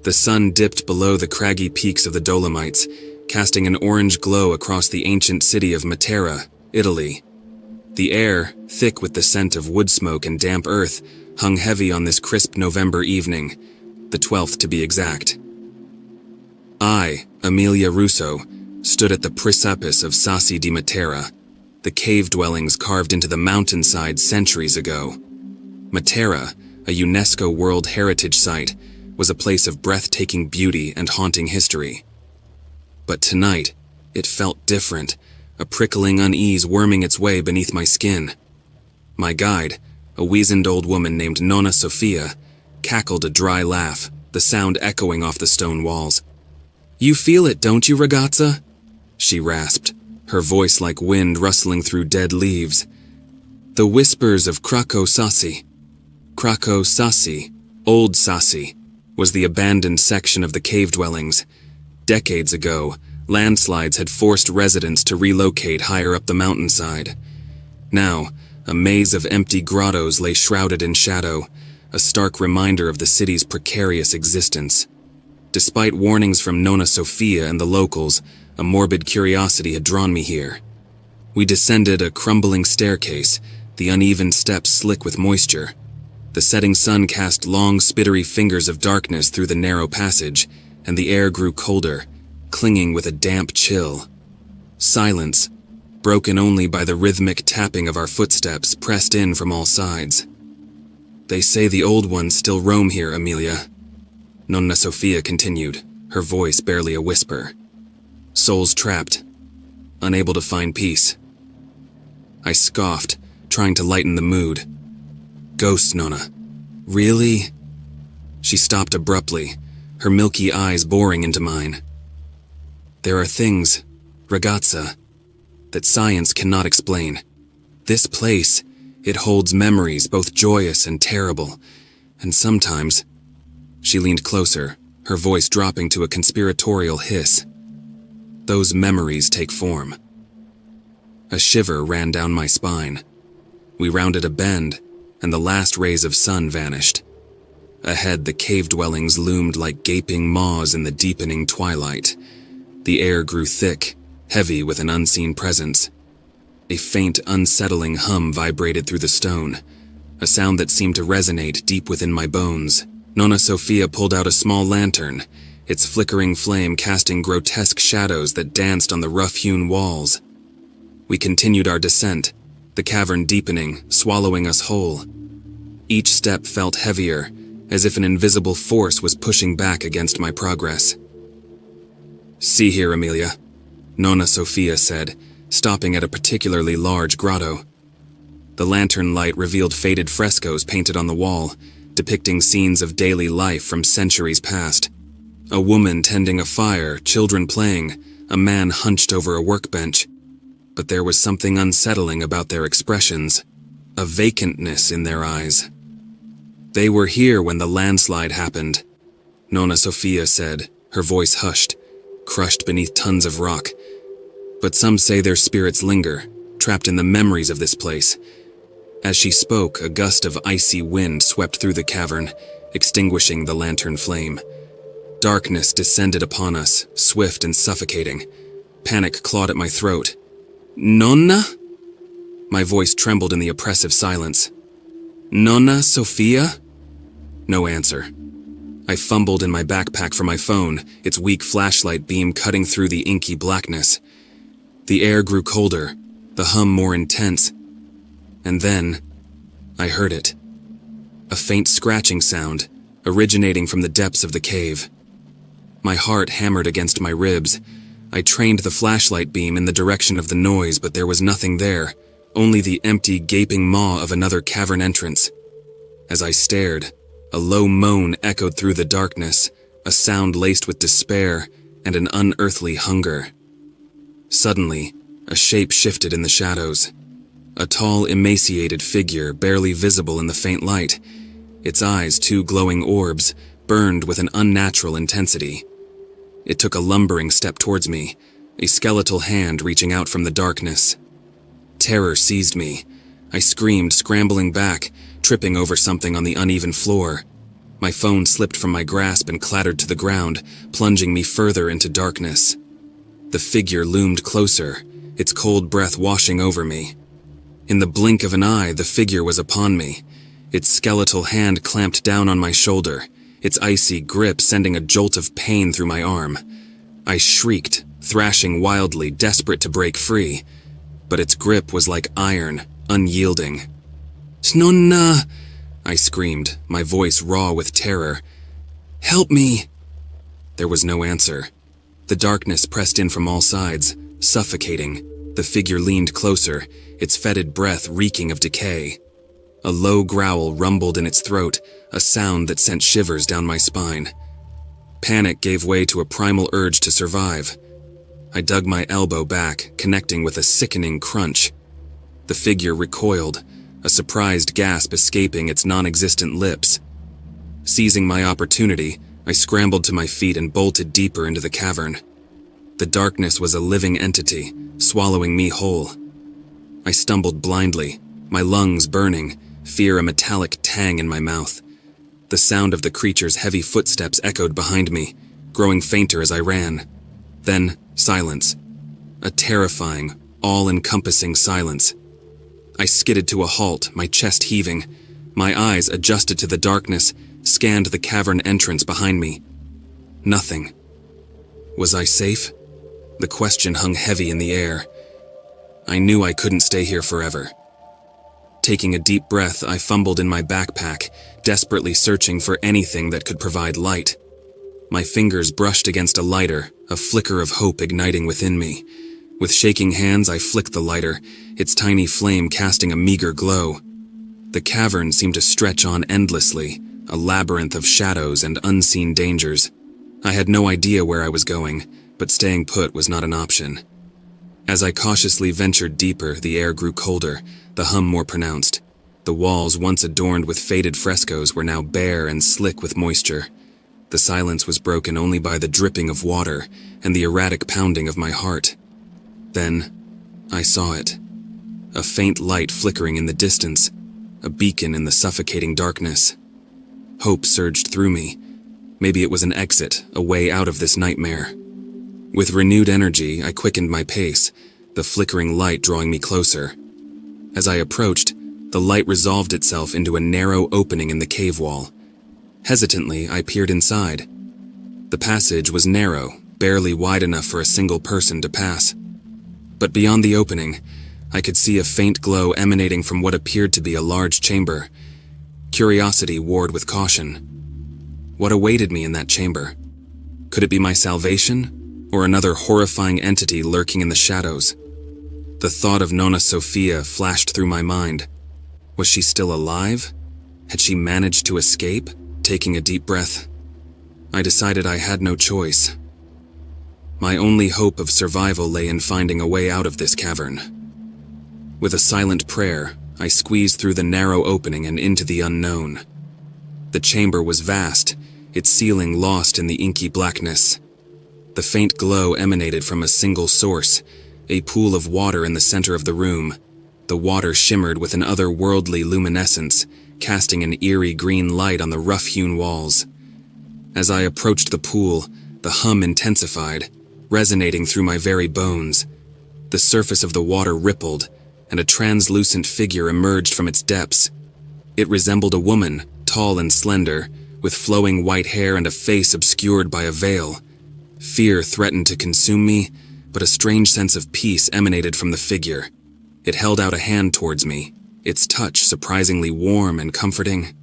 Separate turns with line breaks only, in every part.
The sun dipped below the craggy peaks of the Dolomites, casting an orange glow across the ancient city of Matera, Italy. The air, thick with the scent of wood smoke and damp earth, hung heavy on this crisp November evening, the 12th to be exact. I, Emilia Russo, stood at the precipice of Sassi di Matera, the cave dwellings carved into the mountainside centuries ago. Matera, a UNESCO World Heritage Site, was a place of breathtaking beauty and haunting history. But tonight, it felt different, a prickling unease worming its way beneath my skin. My guide, a weazened old woman named Nonna Sofia, cackled a dry laugh, the sound echoing off the stone walls. "You feel it, don't you, ragazza?" she rasped, her voice like wind rustling through dead leaves. "The whispers of Craco Sassi." Craco Sassi, Old Sassi, was the abandoned section of the cave dwellings. Decades ago, landslides had forced residents to relocate higher up the mountainside. Now, a maze of empty grottos lay shrouded in shadow, a stark reminder of the city's precarious existence. Despite warnings from Nonna Sofia and the locals, a morbid curiosity had drawn me here. We descended a crumbling staircase, the uneven steps slick with moisture. The setting sun cast long, spittery fingers of darkness through the narrow passage, and the air grew colder, clinging with a damp chill. Silence, broken only by the rhythmic tapping of our footsteps, pressed in from all sides. "They say the old ones still roam here, Emilia," Nonna Sofia continued, her voice barely a whisper. "Souls trapped, unable to find peace." I scoffed, trying to lighten the mood. "Ghosts, Nonna. Really?" She stopped abruptly, her milky eyes boring into mine. "There are things, ragazza, that science cannot explain. This place, it holds memories both joyous and terrible, and sometimes..." She leaned closer, her voice dropping to a conspiratorial hiss. "Those memories take form." A shiver ran down my spine. We rounded a bend, and the last rays of sun vanished. Ahead, the cave dwellings loomed like gaping maws in the deepening twilight. The air grew thick, heavy with an unseen presence. A faint, unsettling hum vibrated through the stone, a sound that seemed to resonate deep within my bones. Nonna Sofia pulled out a small lantern, its flickering flame casting grotesque shadows that danced on the rough-hewn walls. We continued our descent, the cavern deepening, swallowing us whole. Each step felt heavier, as if an invisible force was pushing back against my progress. "See here, Emilia," Nonna Sofia said, stopping at a particularly large grotto. The lantern light revealed faded frescoes painted on the wall, depicting scenes of daily life from centuries past. A woman tending a fire, children playing, a man hunched over a workbench. But there was something unsettling about their expressions, a vacantness in their eyes. "They were here when the landslide happened," Nonna Sofia said, her voice hushed, crushed beneath tons of rock. "But some say their spirits linger, trapped in the memories of this place." As she spoke, a gust of icy wind swept through the cavern, extinguishing the lantern flame. Darkness descended upon us, swift and suffocating. Panic clawed at my throat. "Nonna?" My voice trembled in the oppressive silence. "Nonna Sofia?" No answer. I fumbled in my backpack for my phone, its weak flashlight beam cutting through the inky blackness. The air grew colder, the hum more intense. And then, I heard it. A faint scratching sound, originating from the depths of the cave. My heart hammered against my ribs. I trained the flashlight beam in the direction of the noise, but there was nothing there, only the empty, gaping maw of another cavern entrance. As I stared, a low moan echoed through the darkness, a sound laced with despair and an unearthly hunger. Suddenly, a shape shifted in the shadows. A tall, emaciated figure, barely visible in the faint light. Its eyes, two glowing orbs, burned with an unnatural intensity. It took a lumbering step towards me, a skeletal hand reaching out from the darkness. Terror seized me. I screamed, scrambling back, tripping over something on the uneven floor. My phone slipped from my grasp and clattered to the ground, plunging me further into darkness. The figure loomed closer, its cold breath washing over me. In the blink of an eye, the figure was upon me, its skeletal hand clamped down on my shoulder, its icy grip sending a jolt of pain through my arm. I shrieked, thrashing wildly, desperate to break free, but its grip was like iron, unyielding. "Snonna!" I screamed, my voice raw with terror. "Help me!" There was no answer. The darkness pressed in from all sides, suffocating. The figure leaned closer, its fetid breath reeking of decay. A low growl rumbled in its throat, a sound that sent shivers down my spine. Panic gave way to a primal urge to survive. I dug my elbow back, connecting with a sickening crunch. The figure recoiled, a surprised gasp escaping its non-existent lips. Seizing my opportunity, I scrambled to my feet and bolted deeper into the cavern. The darkness was a living entity, swallowing me whole. I stumbled blindly, my lungs burning, fear a metallic tang in my mouth. The sound of the creature's heavy footsteps echoed behind me, growing fainter as I ran. Then, silence. A terrifying, all-encompassing silence. I skidded to a halt, my chest heaving. My eyes, adjusted to the darkness, scanned the cavern entrance behind me. Nothing. Was I safe? The question hung heavy in the air. I knew I couldn't stay here forever. Taking a deep breath, I fumbled in my backpack, desperately searching for anything that could provide light. My fingers brushed against a lighter, a flicker of hope igniting within me. With shaking hands, I flicked the lighter, its tiny flame casting a meager glow. The cavern seemed to stretch on endlessly, a labyrinth of shadows and unseen dangers. I had no idea where I was going, but staying put was not an option. As I cautiously ventured deeper, the air grew colder, the hum more pronounced. The walls, once adorned with faded frescoes, were now bare and slick with moisture. The silence was broken only by the dripping of water and the erratic pounding of my heart. Then, I saw it. A faint light flickering in the distance, a beacon in the suffocating darkness. Hope surged through me. Maybe it was an exit, a way out of this nightmare. With renewed energy, I quickened my pace, the flickering light drawing me closer. As I approached, the light resolved itself into a narrow opening in the cave wall. Hesitantly, I peered inside. The passage was narrow, barely wide enough for a single person to pass. But beyond the opening, I could see a faint glow emanating from what appeared to be a large chamber. Curiosity warred with caution. What awaited me in that chamber? Could it be my salvation, or another horrifying entity lurking in the shadows? The thought of Nonna Sofia flashed through my mind. Was she still alive? Had she managed to escape? Taking a deep breath, I decided I had no choice. My only hope of survival lay in finding a way out of this cavern. With a silent prayer, I squeezed through the narrow opening and into the unknown. The chamber was vast, its ceiling lost in the inky blackness. The faint glow emanated from a single source, a pool of water in the center of the room. The water shimmered with an otherworldly luminescence, casting an eerie green light on the rough-hewn walls. As I approached the pool, the hum intensified, resonating through my very bones. The surface of the water rippled, and a translucent figure emerged from its depths. It resembled a woman, tall and slender, with flowing white hair and a face obscured by a veil. Fear threatened to consume me, but a strange sense of peace emanated from the figure. It held out a hand towards me, its touch surprisingly warm and comforting.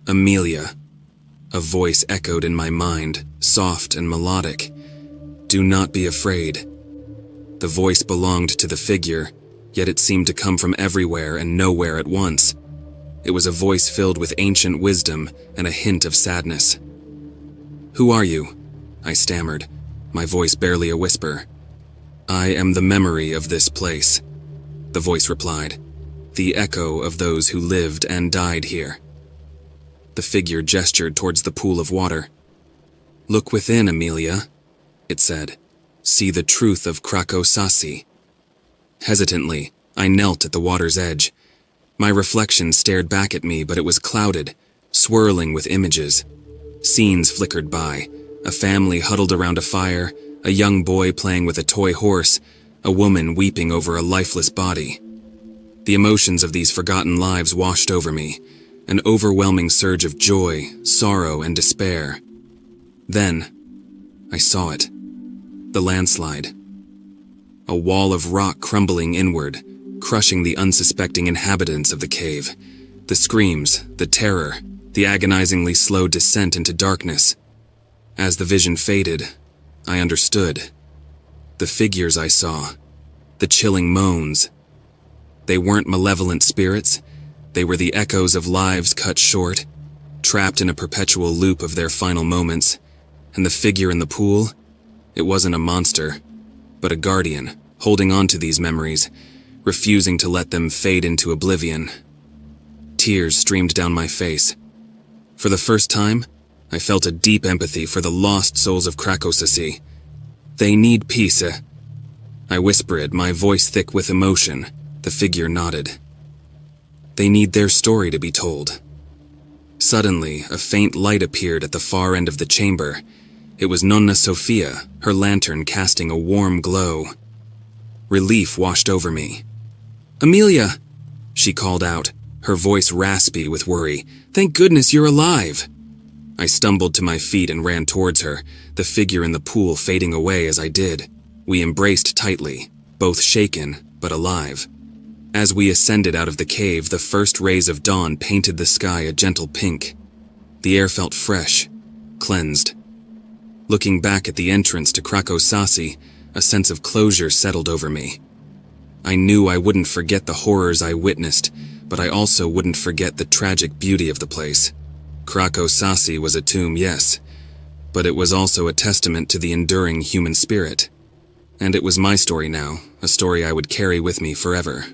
"Amelia." A voice echoed in my mind, soft and melodic. "Do not be afraid." The voice belonged to the figure, yet it seemed to come from everywhere and nowhere at once. It was a voice filled with ancient wisdom and a hint of sadness. "Who are you?" I stammered, my voice barely a whisper. "I am the memory of this place," the voice replied, "the echo of those who lived and died here." The figure gestured towards the pool of water. "Look within, Amelia," it said. "See the truth of Craco Sassi." Hesitantly, I knelt at the water's edge. My reflection stared back at me, but it was clouded, swirling with images. Scenes flickered by, a family huddled around a fire, a young boy playing with a toy horse, a woman weeping over a lifeless body. The emotions of these forgotten lives washed over me, an overwhelming surge of joy, sorrow, and despair. Then, I saw it. The landslide. A wall of rock crumbling inward, crushing the unsuspecting inhabitants of the cave. The screams, the terror, the agonizingly slow descent into darkness. As the vision faded, I understood. The figures I saw, the chilling moans. They weren't malevolent spirits. They were the echoes of lives cut short, trapped in a perpetual loop of their final moments. And the figure in the pool, it wasn't a monster, but a guardian, holding on to these memories, refusing to let them fade into oblivion. Tears streamed down my face. For the first time, I felt a deep empathy for the lost souls of Craco Sassi. They need peace. I whispered, my voice thick with emotion. The figure nodded. They need their story to be told. Suddenly, a faint light appeared at the far end of the chamber. It was Nonna Sofia, her lantern casting a warm glow. Relief washed over me. "Amelia!" she called out, her voice raspy with worry. "Thank goodness you're alive!" I stumbled to my feet and ran towards her, the figure in the pool fading away as I did. We embraced tightly, both shaken but alive. As we ascended out of the cave, the first rays of dawn painted the sky a gentle pink. The air felt fresh, cleansed. Looking back at the entrance to Craco Sassi, a sense of closure settled over me. I knew I wouldn't forget the horrors I witnessed, but I also wouldn't forget the tragic beauty of the place. Craco Sassi was a tomb, yes, but it was also a testament to the enduring human spirit. And it was my story now, a story I would carry with me forever.